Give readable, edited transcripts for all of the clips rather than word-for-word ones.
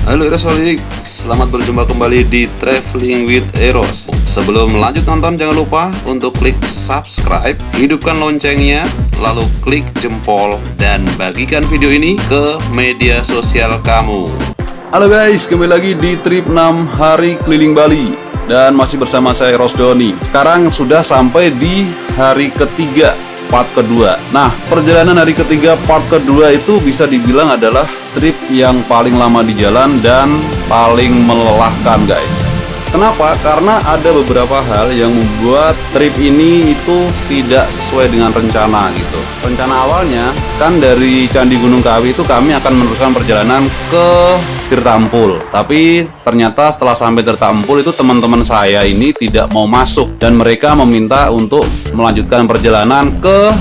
Halo Erosolik, selamat berjumpa kembali di Traveling with Eros. Sebelum lanjut nonton, jangan lupa untuk klik subscribe, hidupkan loncengnya, lalu klik jempol, dan bagikan video ini ke media sosial kamu. Halo guys, kembali lagi di trip 6 hari keliling Bali. Dan masih bersama saya Eros Doni. Sekarang sudah sampai di hari ketiga, part kedua. Nah, perjalanan hari ketiga part kedua itu bisa dibilang adalah trip yang paling lama di jalan dan paling melelahkan guys. Kenapa? Karena ada beberapa hal yang membuat trip ini itu tidak sesuai dengan rencana gitu. Rencana awalnya kan dari Candi Gunung Kawi itu kami akan meneruskan perjalanan ke Tirtampul. Tapi ternyata setelah sampai Tirtampul itu teman-teman saya ini tidak mau masuk dan mereka meminta untuk melanjutkan perjalanan ke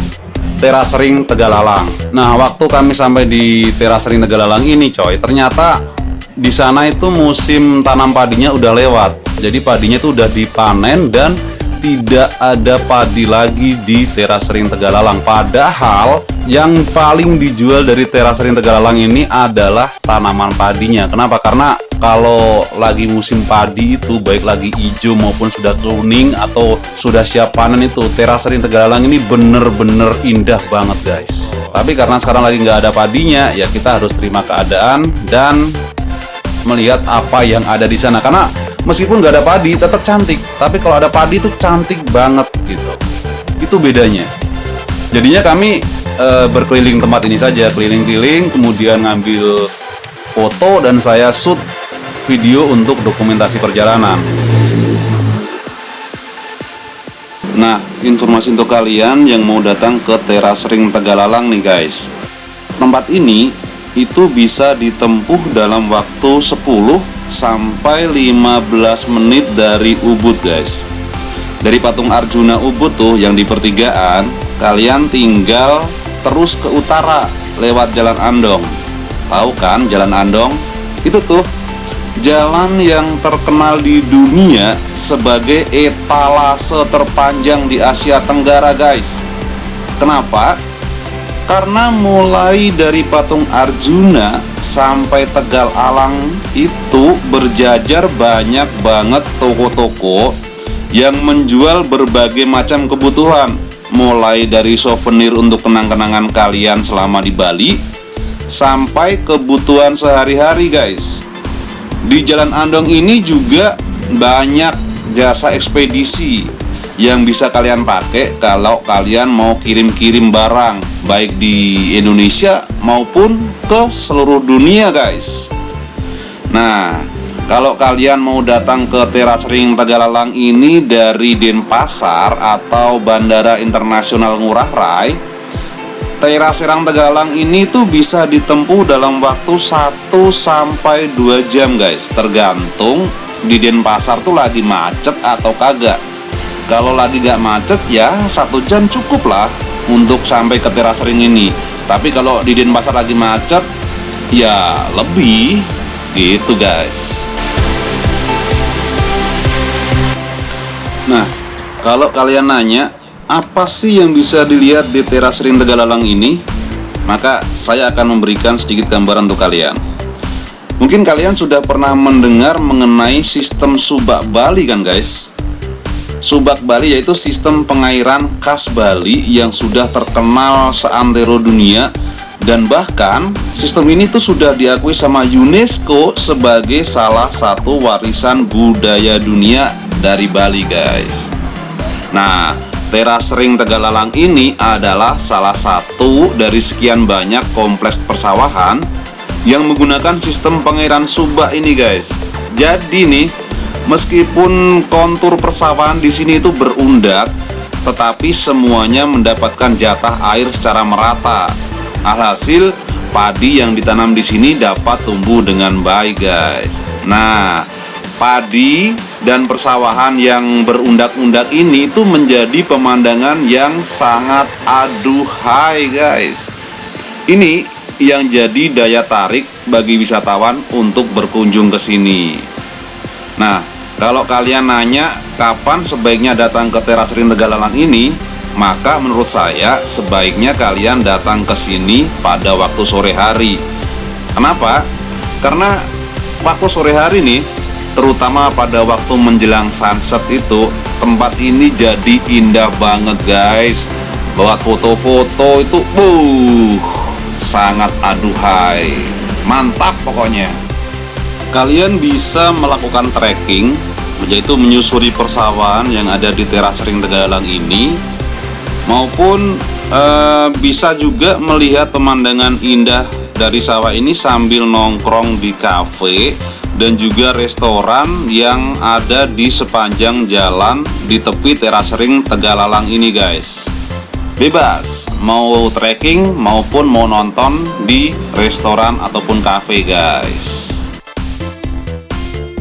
Terasering Tegalalang. Nah, waktu kami sampai di Terasering Tegalalang ini coy, ternyata di sana itu musim tanam padinya udah lewat. Jadi padinya itu udah dipanen dan tidak ada padi lagi di Terasering Tegalalang. Padahal yang paling dijual dari Terasering Tegalalang ini adalah tanaman padinya. Kenapa? Karena kalau lagi musim padi itu baik lagi hijau maupun sudah kuning atau sudah siap panen itu Terasering Tegalalang ini bener-bener indah banget guys. Tapi karena sekarang lagi nggak ada padinya, ya kita harus terima keadaan dan melihat apa yang ada di sana. Karena meskipun nggak ada padi tetap cantik, tapi kalau ada padi itu cantik banget gitu. Itu bedanya. Jadinya kami berkeliling tempat ini saja, keliling-keliling, kemudian ngambil foto dan saya shoot video untuk dokumentasi perjalanan. Nah, informasi untuk kalian yang mau datang ke Terasering Tegalalang nih guys. Tempat ini itu bisa ditempuh dalam waktu 10 sampai 15 menit dari Ubud guys. Dari Patung Arjuna Ubud tuh yang di pertigaan, kalian tinggal terus ke utara lewat Jalan Andong. Tahu kan Jalan Andong? Itu tuh jalan yang terkenal di dunia sebagai etalase terpanjang di Asia Tenggara guys. Kenapa? Karena mulai dari Patung Arjuna sampai Tegal Alang itu berjajar banyak banget toko-toko yang menjual berbagai macam kebutuhan. Mulai dari souvenir untuk kenang-kenangan kalian selama di Bali sampai kebutuhan sehari-hari guys. Di Jalan Andong ini juga banyak jasa ekspedisi yang bisa kalian pakai kalau kalian mau kirim-kirim barang baik di Indonesia maupun ke seluruh dunia guys. Nah, kalau kalian mau datang ke Terasering Tegalalang ini dari Denpasar atau Bandara Internasional Ngurah Rai, Terasering Tegalalang ini tuh bisa ditempuh dalam waktu 1 sampai 2 jam guys. Tergantung di Denpasar tuh lagi macet atau kagak. Kalau lagi gak macet ya 1 jam cukup lah untuk sampai ke Terasering ini. Tapi kalau di Denpasar lagi macet ya lebih gitu guys. Nah, kalau kalian nanya apa sih yang bisa dilihat di Terasering Tegalalang ini, maka saya akan memberikan sedikit gambaran untuk kalian. Mungkin kalian sudah pernah mendengar mengenai sistem Subak Bali kan guys. Subak Bali yaitu sistem pengairan khas Bali yang sudah terkenal seantero dunia. Dan bahkan sistem ini tuh sudah diakui sama UNESCO sebagai salah satu warisan budaya dunia dari Bali guys. Nah, Terasering Tegalalang ini adalah salah satu dari sekian banyak kompleks persawahan yang menggunakan sistem pengairan subak ini guys. Jadi nih, meskipun kontur persawahan di sini itu berundak, tetapi semuanya mendapatkan jatah air secara merata. Alhasil, padi yang ditanam di sini dapat tumbuh dengan baik, guys. Nah, padi dan persawahan yang berundak-undak ini itu menjadi pemandangan yang sangat aduhai, guys. Ini yang jadi daya tarik bagi wisatawan untuk berkunjung ke sini. Nah, kalau kalian nanya kapan sebaiknya datang ke Terasering Tegalalang ini, maka menurut saya sebaiknya kalian datang ke sini pada waktu sore hari. Kenapa? Karena waktu sore hari nih, terutama pada waktu menjelang sunset itu, tempat ini jadi indah banget guys. Buat foto-foto itu sangat aduhai, mantap pokoknya. Kalian bisa melakukan trekking, yaitu menyusuri persawahan yang ada di teras ring Tegalang ini, maupun bisa juga melihat pemandangan indah dari sawah ini sambil nongkrong di kafe dan juga restoran yang ada di sepanjang jalan di tepi teras ring Tegalalang ini guys. Bebas mau trekking maupun mau nonton di restoran ataupun kafe guys.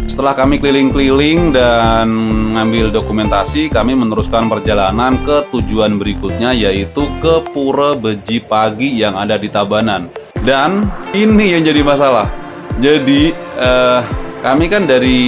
Setelah kami keliling-keliling dan ngambil dokumentasi, kami meneruskan perjalanan ke tujuan berikutnya, yaitu ke Pura Beji Pagi yang ada di Tabanan. Dan ini yang jadi masalah. Jadi kami kan dari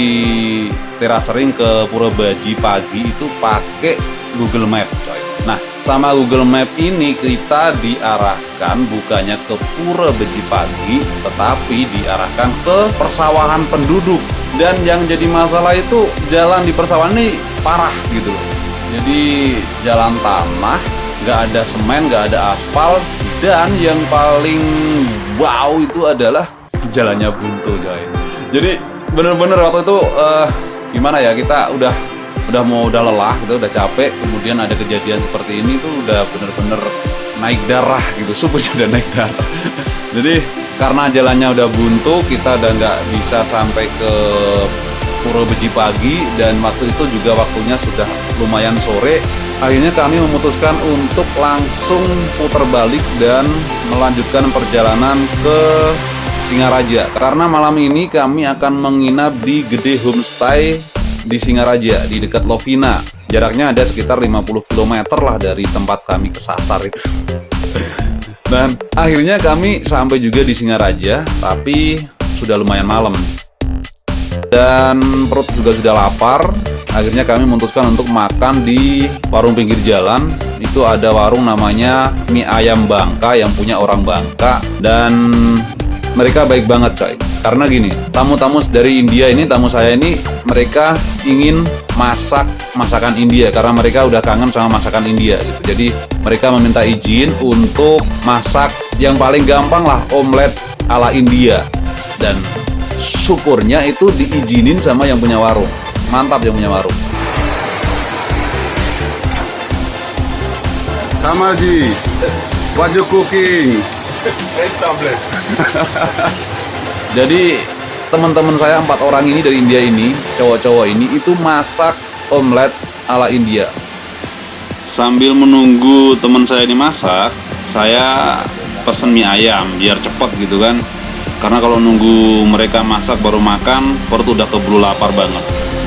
teras ring ke Pura Beji Pagi itu pakai Google Map, coy. Nah, sama Google Map ini kita diarahkan bukannya ke Pura Beji Pagi, tetapi diarahkan ke persawahan penduduk. Dan yang jadi masalah itu jalan di persawahan ini parah gitu loh. Jadi jalan tanah, nggak ada semen, nggak ada aspal, dan yang paling wow itu adalah jalannya buntu, coy. Jadi bener-bener waktu itu gimana ya, kita udah lelah, kita udah capek, kemudian ada kejadian seperti ini tuh udah bener-bener naik darah gitu, supaya udah naik darah. Jadi karena jalannya udah buntu, kita udah nggak bisa sampai ke Pura Beji Pagi, dan waktu itu juga waktunya sudah lumayan sore. Akhirnya kami memutuskan untuk langsung putar balik dan melanjutkan perjalanan ke Singaraja, karena malam ini kami akan menginap di Gede Homestay di Singaraja, di dekat Lovina. Jaraknya ada sekitar 50 km lah dari tempat kami kesasar itu. Dan akhirnya kami sampai juga di Singaraja, tapi sudah lumayan malam. Dan perut juga sudah lapar. Akhirnya kami memutuskan untuk makan di warung pinggir jalan. Itu ada warung namanya Mie Ayam Bangka yang punya orang Bangka. Dan mereka baik banget, coy. Karena gini, tamu-tamu dari India ini, tamu saya ini, mereka ingin masak masakan India karena mereka udah kangen sama masakan India gitu. Jadi mereka meminta izin untuk masak yang paling gampang lah, omelet ala India. Dan syukurnya itu diizinin sama yang punya warung. Mantap yang punya warung. Kamalji, what you cooking? Jadi teman-teman saya 4 orang ini dari India ini, cowok-cowok ini itu masak omelet ala India. Sambil menunggu teman saya ini masak, saya pesen mie ayam biar cepet gitu kan. Karena kalau nunggu mereka masak baru makan, perut udah keburu lapar banget.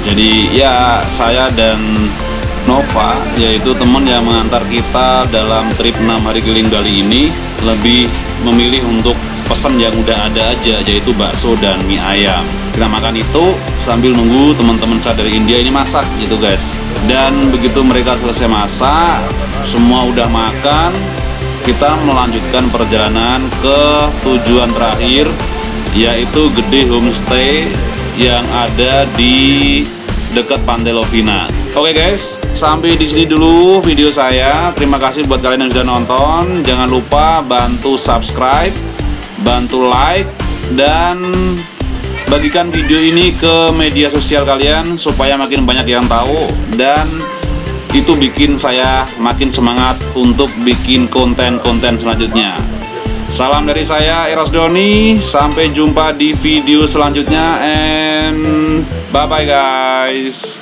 Jadi ya saya dan Nova, yaitu teman yang mengantar kita dalam trip 6 hari keliling Bali ini, lebih memilih untuk pesan yang udah ada aja, yaitu bakso dan mie ayam. Kita makan itu sambil nunggu teman-teman saya dari India ini masak gitu guys. Dan begitu mereka selesai masak, semua udah makan, kita melanjutkan perjalanan ke tujuan terakhir, yaitu Gede Homestay yang ada di dekat Pantai Lovina. Oke guys, sampai di sini dulu video saya. Terima kasih buat kalian yang sudah nonton. Jangan lupa bantu subscribe, bantu like, dan bagikan video ini ke media sosial kalian supaya makin banyak yang tahu, dan itu bikin saya makin semangat untuk bikin konten-konten selanjutnya. Salam dari saya, Eros Doni. Sampai jumpa di video selanjutnya, and bye bye guys.